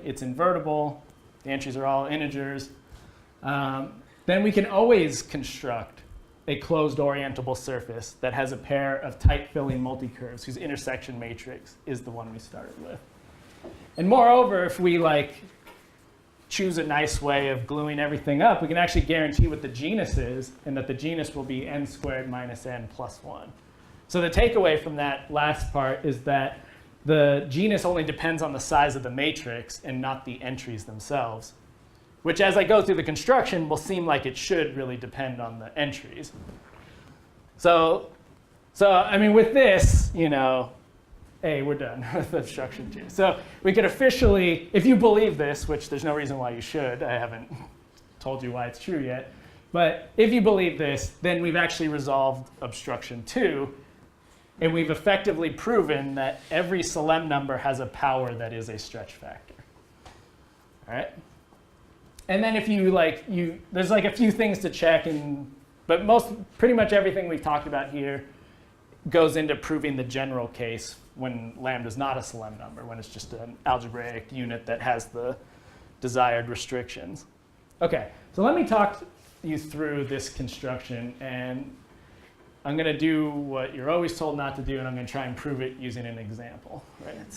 it's invertible, the entries are all integers, then we can always construct a closed orientable surface that has a pair of tight-filling multicurves whose intersection matrix is the one we started with. And moreover, if we choose a nice way of gluing everything up, we can actually guarantee what the genus is, and that the genus will be n squared minus n plus 1. So the takeaway from that last part is that the genus only depends on the size of the matrix and not the entries themselves, which as I go through the construction will seem like it should really depend on the entries. So I mean, with this, hey, we're done with obstruction 2. So we could officially, if you believe this, which there's no reason why you should, I haven't told you why it's true yet, but if you believe this, then we've actually resolved obstruction 2, and we've effectively proven that every Salem number has a power that is a stretch factor. All right? And then if there's a few things to check, but pretty much everything we've talked about here goes into proving the general case when lambda is not a Salem number, when it's just an algebraic unit that has the desired restrictions. OK, so let me talk you through this construction. And I'm going to do what you're always told not to do, and I'm going to try and prove it using an example. Right?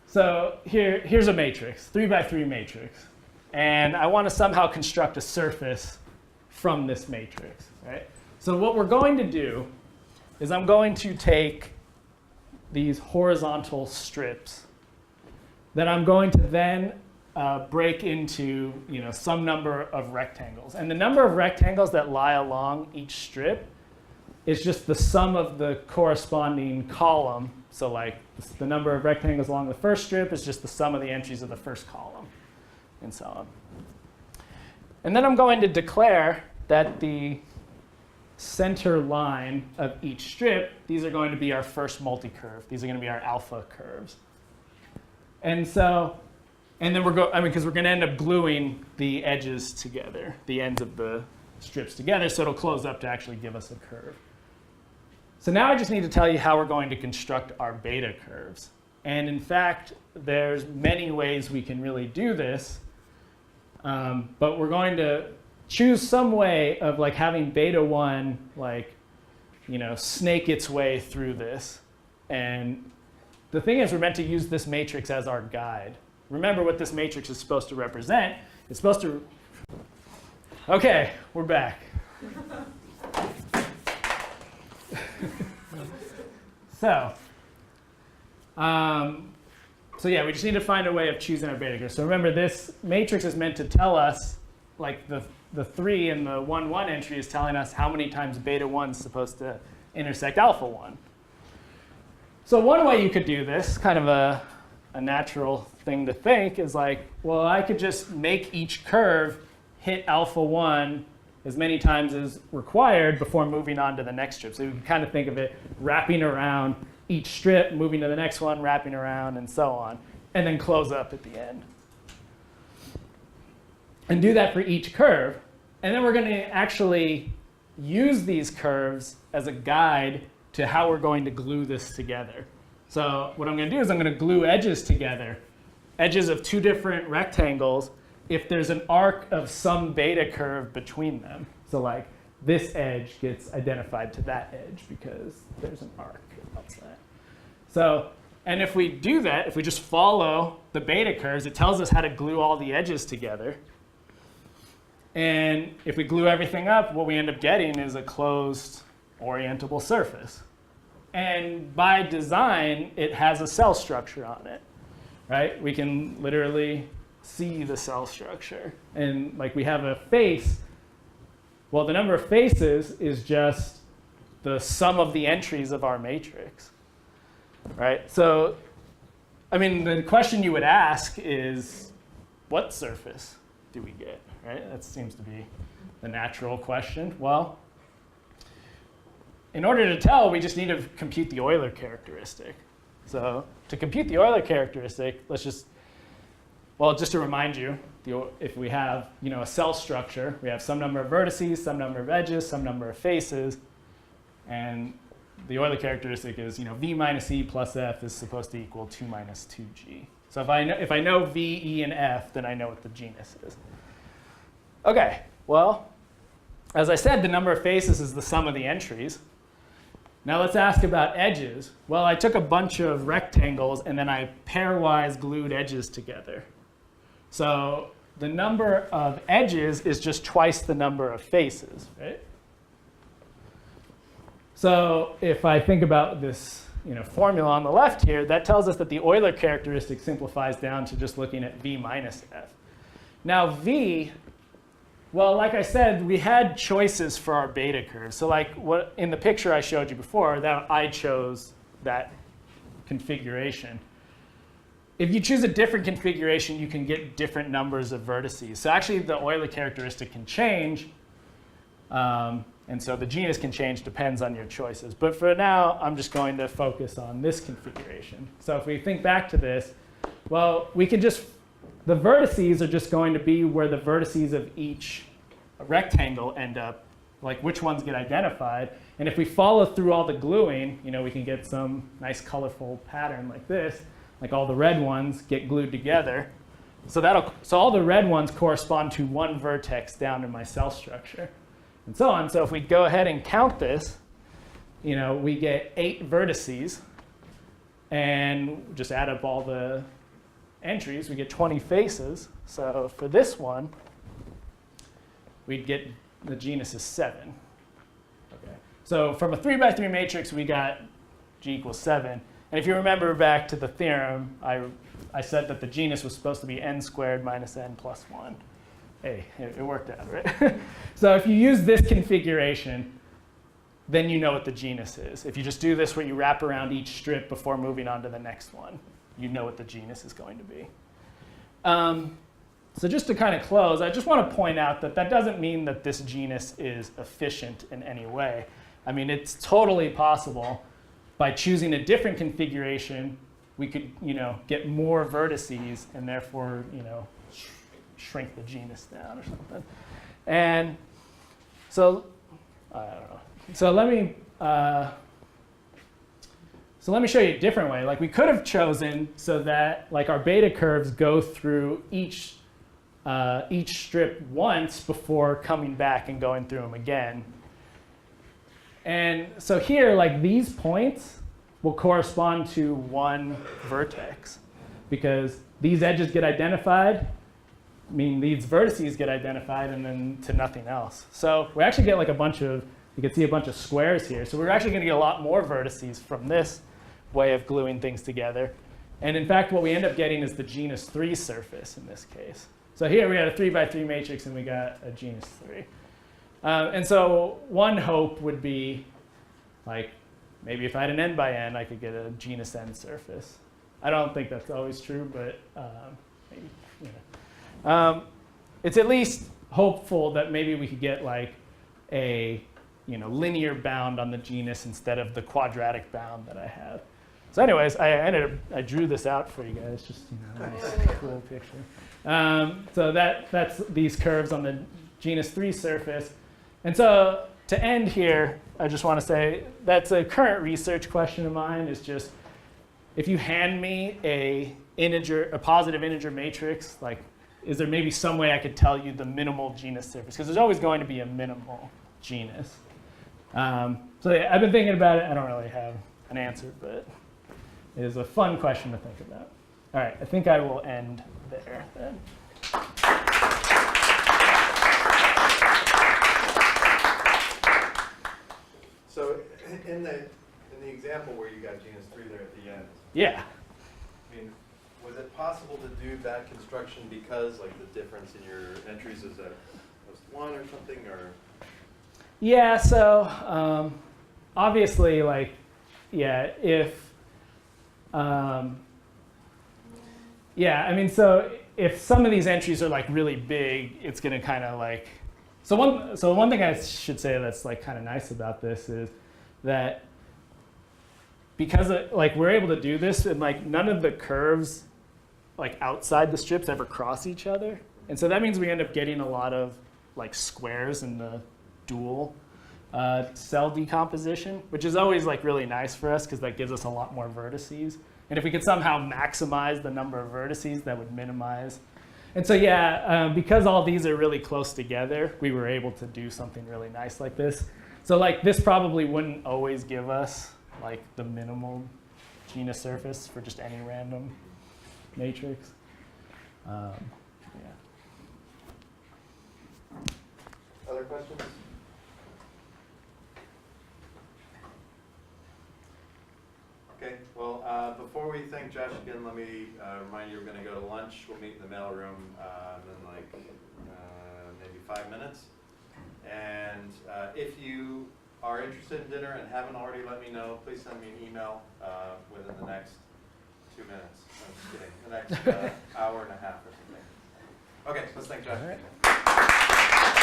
So here's a matrix, 3 by 3 matrix. And I want to somehow construct a surface from this matrix. Right? So what we're going to do is I'm going to take these horizontal strips that I'm going to then break into some number of rectangles. And the number of rectangles that lie along each strip is just the sum of the corresponding column. So the number of rectangles along the first strip is just the sum of the entries of the first column, and so on. And then I'm going to declare that the center line of each strip, these are going to be our first multicurve. These are going to be our alpha curves. And then because we're going to end up gluing the edges together, the ends of the strips together, so it'll close up to actually give us a curve. So now I just need to tell you how we're going to construct our beta curves. And in fact, there's many ways we can really do this. But we're going to choose some way of having beta 1 snake its way through this. And the thing is, we're meant to use this matrix as our guide. Remember what this matrix is supposed to represent. It's supposed to... OK, we're back. So yeah, we just need to find a way of choosing our beta curve. So remember, this matrix is meant to tell us, the 3 and the 1, 1 entry is telling us how many times beta 1 is supposed to intersect alpha 1. So one way you could do this, kind of a natural thing to think, is well, I could just make each curve hit alpha 1 as many times as required before moving on to the next strip. So you can kind of think of it wrapping around each strip, moving to the next one, wrapping around, and so on, and then close up at the end. And do that for each curve. And then we're going to actually use these curves as a guide to how we're going to glue this together. So what I'm going to do is I'm going to glue edges together, edges of 2 different rectangles, if there's an arc of some beta curve between them. So this edge gets identified to that edge because there's an arc outside. So, and if we do that, if we just follow the beta curves, it tells us how to glue all the edges together. And if we glue everything up, what we end up getting is a closed orientable surface. And by design, it has a cell structure on it, right? We can literally see the cell structure. And we have a face. Well, the number of faces is just the sum of the entries of our matrix, right? So, I mean, the question you would ask is, what surface do we get, right? That seems to be the natural question. Well, in order to tell, we just need to compute the Euler characteristic. So to compute the Euler characteristic, just to remind you, if we have a cell structure, we have some number of vertices, some number of edges, some number of faces. And the Euler characteristic is V minus E plus F is supposed to equal 2 minus 2G. So if I know V, E, and F, then I know what the genus is. OK, well, as I said, the number of faces is the sum of the entries. Now let's ask about edges. Well, I took a bunch of rectangles, and then I pairwise glued edges together. So the number of edges is just twice the number of faces, right? So if I think about this formula on the left here, that tells us that the Euler characteristic simplifies down to just looking at V minus F. Now V, well, like I said, we had choices for our beta curve. So like what in the picture I showed you before, that I chose that configuration. If you choose a different configuration, you can get different numbers of vertices. So actually, the Euler characteristic can change. And so the genus can change, depends on your choices. But for now, I'm just going to focus on this configuration. So if we think back to this, well, we can just, the vertices are just going to be where the vertices of each rectangle end up, like which ones get identified. And if we follow through all the gluing, we can get some nice colorful pattern like this, like all the red ones get glued together. So all the red ones correspond to one vertex down in my cell structure. And so on. So if we go ahead and count this, we get 8 vertices. And just add up all the entries, we get 20 faces. So for this one, we'd get the genus is 7. Okay. So from a 3 by 3 matrix, we got G equals 7. And if you remember back to the theorem, I said that the genus was supposed to be n squared minus n plus 1. Hey, it worked out, right? So if you use this configuration, then you know what the genus is. If you just do this where you wrap around each strip before moving on to the next one, you know what the genus is going to be. So just to kind of close, I just want to point out that that doesn't mean that this genus is efficient in any way. I mean, it's totally possible. By choosing a different configuration, we could get more vertices and therefore shrink the genus down or something. And so I don't know. So let me show you a different way. Like we could have chosen so that like our beta curves go through each strip once before coming back and going through them again. And so here, like these points will correspond to one vertex because these edges get identified. I mean, these vertices get identified and then to nothing else. So we actually get like a bunch of, you can see a bunch of squares here. So we're actually going to get a lot more vertices from this way of gluing things together. And in fact, what we end up getting is the genus 3 surface in this case. So here we had a 3 by 3 matrix and we got a genus 3. And so one hope would be like, maybe if I had an n by n, I could get a genus n surface. I don't think that's always true, but maybe, it's at least hopeful that maybe we could get like a linear bound on the genus instead of the quadratic bound that I have. So anyways, I drew this out for you guys, just nice, cool picture. So that's these curves on the genus 3 surface. And so to end here, I just want to say that's a current research question of mine is just if you hand me a positive integer matrix, like is there maybe some way I could tell you the minimal genus surface? Because there's always going to be a minimal genus. So yeah, I've been thinking about it. I don't really have an answer, but it is a fun question to think about. All right, I think I will end there then. So in the example where you got genus 3 there at the end, yeah. I mean, was it possible to do that construction because like the difference in your entries is a +1 or something, or? Yeah. So obviously, like, yeah, if yeah, I mean, so if some of these entries are like really big, it's going to kind of like. So one thing I should say that's like kind of nice about this is that because like we're able to do this and like none of the curves like outside the strips ever cross each other, and so that means we end up getting a lot of like squares in the dual cell decomposition, which is always like really nice for us because that gives us a lot more vertices. And if we could somehow maximize the number of vertices, that would minimize. And so yeah, because all these are really close together, we were able to do something really nice like this. So like this probably wouldn't always give us like the minimal genus surface for just any random matrix. Yeah. Other questions? Okay, well, before we thank Josh again, let me remind you we're going to go to lunch. We'll meet in the mailroom in like maybe 5 minutes. And if you are interested in dinner and haven't already let me know, please send me an email within the next 2 minutes. I'm just kidding. The next hour and a half or something. Okay, let's thank Josh. All right.